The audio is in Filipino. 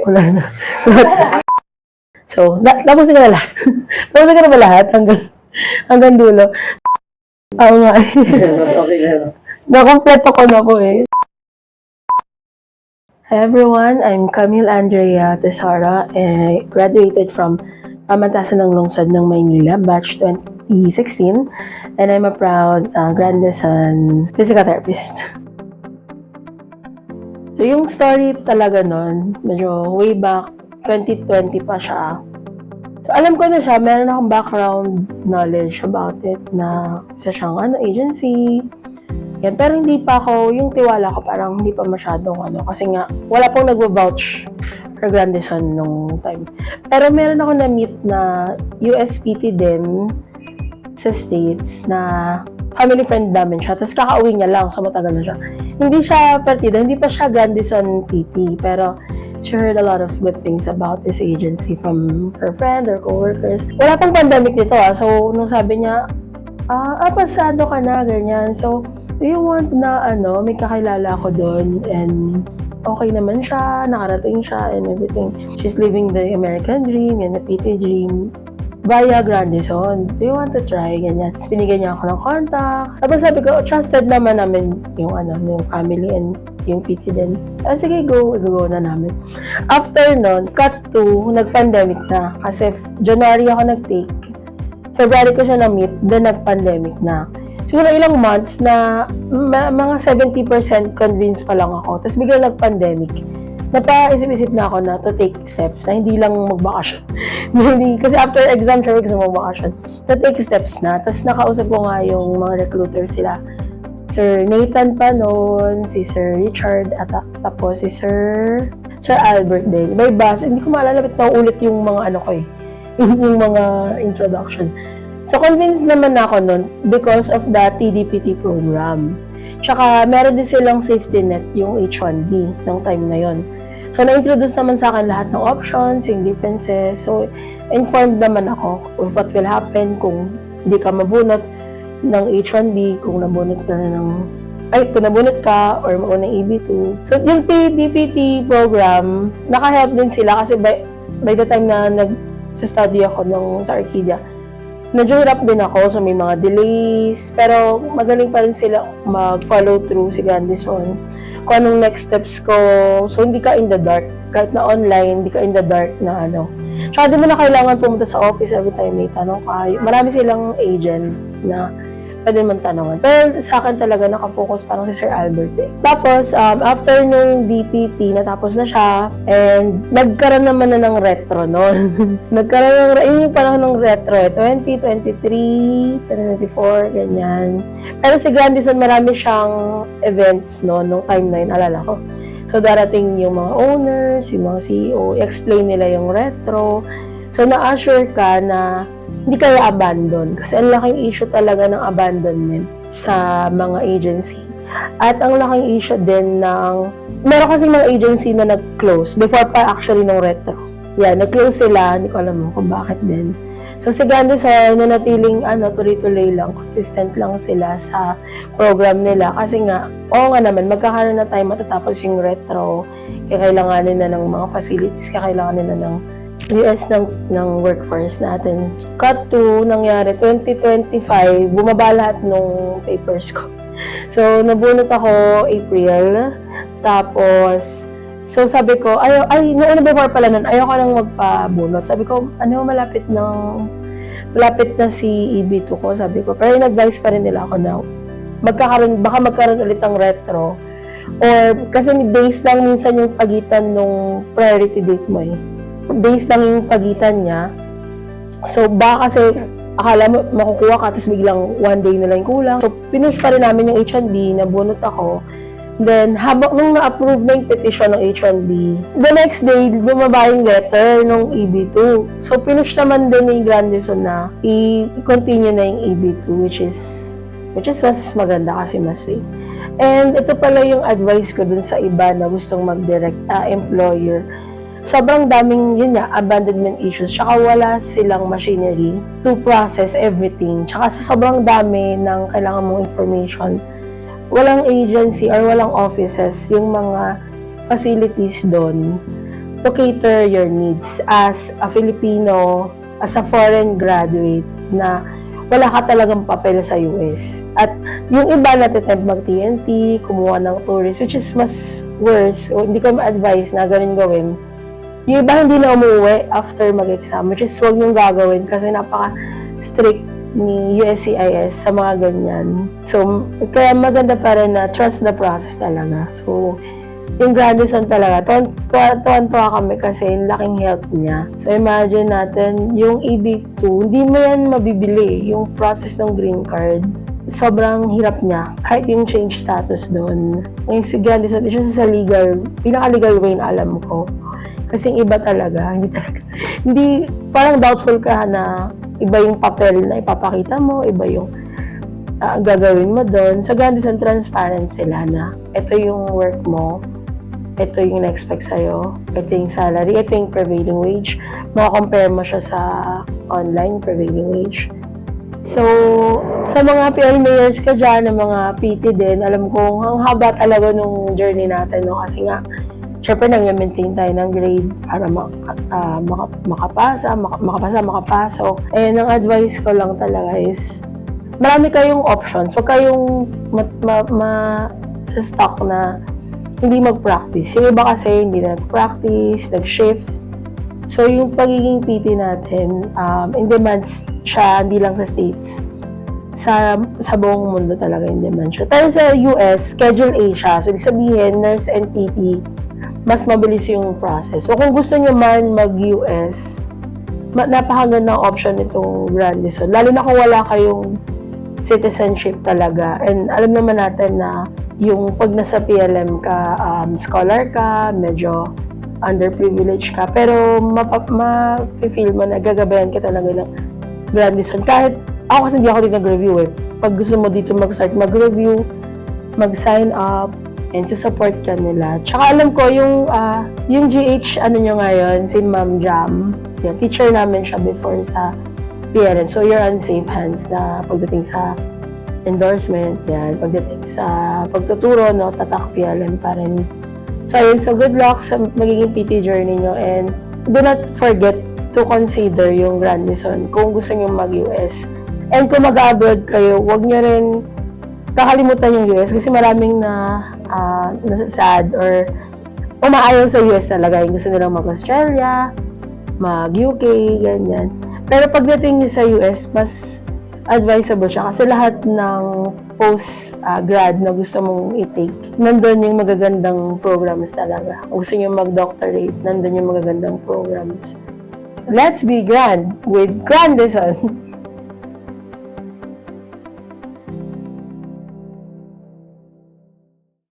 Wala na. So, tapusin ko na lahat. Tapusin ko na ba lahat? Hanggang dulo. Oo nga. Okay na. Nakompleto ko na po eh. Hi everyone, I'm Camille Andrea Tesora and I graduated from Pamantasan ng Lungsod ng Maynila, batch 2016, and I'm a proud Grandeson physical therapist. So yung story talaga nun, medyo way back 2020 pa siya. So alam ko na siya, meron akong background knowledge about it na isa siyang agency. Yan, pero hindi pa ako, yung tiwala ko parang hindi pa masyadong kasi nga wala pong nagwa-vouch for Grandeson nung time. Pero meron ako na-meet na USPT din sa States na family friend namin siya. Tapos kakauwi niya lang, so matagal na siya. Hindi siya partida, hindi pa siya Grandeson PT, pero she heard a lot of good things about this agency from her friend or coworkers. Wala pang pandemic nito so nung sabi niya, pasado ka na, ganyan. So, do you want na may kakilala ko doon and okay naman siya, nakarating siya and everything. She's living the American dream and the PT dream via Grandeson. Do you want to try? Ganyan. Tapos binigyan niya ako ng contact. Tapos sabi ko, trusted naman namin yung yung family and yung PT din. Sige, go na namin. After nun, cut to, nag-pandemic na. Kasi January ako nag-take. February ko siya na-meet, then nag-pandemic na. Siguro ilang months na mga 70% convinced pa lang ako. Tapos biglang nag-pandemic. Napaisip-isip na ako na to take steps na hindi lang magbakasyon. Kasi after exam, sure gusto mo magbakasyon. To take steps na. Tapos nakausap ko nga yung mga recruiters sila. Sir Nathan pa noon, si Sir Richard, at tapos si Sir Albert din. Iba-iba. Hindi ko maalala ba't nauulit yung mga ko yung mga introduction. So, convinced naman ako nun because of the TDPT program. Tsaka, meron din silang safety net, yung H1B, ng time na yon. So, na-introduce naman sa akin lahat ng options, yung differences. So, informed naman ako of what will happen kung hindi ka mabunot ng H1B, kung nabunot ka na kung nabunot ka or mauna ng EB2. So, yung TDPT program, naka-help din sila kasi by the time na nag-study ako sa Arcadia, medyo hirap din ako, so may mga delays, pero magaling pa rin sila mag-follow through si Grandeson. Kung anong next steps ko, so hindi ka in the dark. Kahit na online, hindi ka in the dark na Tsaka di mo na kailangan pumunta sa office every time may tanong ka. Marami silang agent na pwede naman tanongan. Pero sa akin talaga nakafocus parang si Sir Albert Tapos, after nung DPT, natapos na siya, and nagkaroon naman na ng retro noon. Yun yung panahon ng retro, 2023, 2024, ganyan. Pero si Grandeson, marami siyang events nung time na yun, alala ko. So, darating yung mga owners, yung mga CEO, explain nila yung retro. So, na-assure ka na hindi kayo abandon. Kasi ang laking issue talaga ng abandonment sa mga agency. At ang laking issue din meron kasi mga agency na nag-close before pa actually ng retro. Nag-close sila, hindi ko alam kung bakit din. So, si Grandeson, nanatiling tuloy-tuloy lang, consistent lang sila sa program nila. Kasi nga, oo nga naman, magkakaroon na tayo matatapos yung retro. Kailanganin na ng mga facilities, kailanganin na ng US ng workforce natin. Cut to, nangyari, 2025, bumaba lahat ng papers ko. So, nabunot ako April. Tapos, so sabi ko, noon before pala nun, ayoko nang magpabunot. Sabi ko, malapit na si EB2 ko, sabi ko. Pero in-advise pa rin nila ako na baka magkaroon ulit ng retro. Or, kasi days lang minsan yung pagitan nung priority date mo days lang yung pagitan niya. So, baka kasi akala mo makukuha ka, tapos biglang one day na lang kulang. So, pinush pa rin namin yung H1B, nabunot ako. Then, habang nung na-approve na yung petition ng H1B, the next day, bumaba yung letter ng EB2. So, pinush naman din ni Grandeson na i-continue na yung EB2, which is mas maganda kasi mas safe. And ito pala yung advice ko dun sa iba na gustong mag-direct employer. Sobrang daming abandonment issues, tsaka wala silang machinery to process everything. Tsaka sa sobrang dami ng kailangan mong information, walang agency or walang offices, yung mga facilities doon to cater your needs as a Filipino, as a foreign graduate na wala ka talagang papel sa US. At yung iba natitempt mag-TNT, kumuha ng tourist, which is mas worse. O, hindi ko ma-advise na ganun gawin. Yung iba hindi na umuwi after mag-exam, which is huwag nyung gagawin kasi napaka-strict ni USCIS sa mga ganyan. So, kaya maganda pa rin na trust the process talaga. So, yung Grandison talaga, tuwan-tuwa kami kasi yung laking help niya. So, imagine natin, yung EB2, hindi mo yan mabibili, yung process ng green card. Sobrang hirap niya, kahit yung change status doon. Ngayon si Grandison, siya sa legal, pinaka-legal way na alam ko. Kasi yung iba talaga, hindi, parang doubtful ka na iba yung papel na ipapakita mo, iba yung gagawin mo doon. Sa Grandison, transparent sila na ito yung work mo, ito yung na-expect sa'yo, ito yung salary, ito yung prevailing wage. Maka-compare mo siya sa online prevailing wage. So, sa mga pioneers ka dyan, ng mga PT din, alam kong ang haba talaga nung journey natin, no? Kasi nga, syempre nag-maintain tayo ng grade para makapasok. And ang advice ko lang talaga is, marami kayong options. Huwag kayong sa stock na hindi mag-practice. Yung iba kasi hindi nag-practice, nag-shift. So, yung pagiging PT natin, in demands siya, hindi lang sa States. Sa buong mundo talaga in demand siya. Pero sa US, Schedule A siya. So, ibig sabihin, nurse and PT, mas mabilis yung process. So, kung gusto nyo man mag-US, napakagandang option itong Grandison. Lalo na kung wala kayong citizenship talaga. And alam naman natin na yung pag nasa PLM ka, scholar ka, medyo underprivileged ka, pero ma-feel mo na gagabayan ka talaga ng Grandison. Kahit ako kasi hindi ako din nag-review eh. Pag gusto mo dito mag-start mag-review, mag-sign up, and to support ka nila. Tsaka alam ko yung GH nyo ngayon, si Ma'am Jam, yan, teacher namin siya before sa PLN. So you're on safe hands na pagdating sa endorsement, yan, pagdating sa pagtuturo, no, tatak PLN pa rin. So ayun, so good luck sa magiging PT journey nyo, and do not forget to consider yung Grandison kung gusto nyo mag-US. And kung mag-abroad kayo, huwag nyo rin kakalimutan yung US kasi maraming nasasad or umaayaw sa US talaga. Yung gusto nilang mag-Australia, mag-UK, ganyan. Pero pagdating nyo sa US, mas advisable siya kasi lahat ng post-grad na gusto mong i-take, nandun yung magagandang programs talaga. Kung gusto nyo mag-doctorate, nandun yung magagandang programs. Let's be grand with Grandison!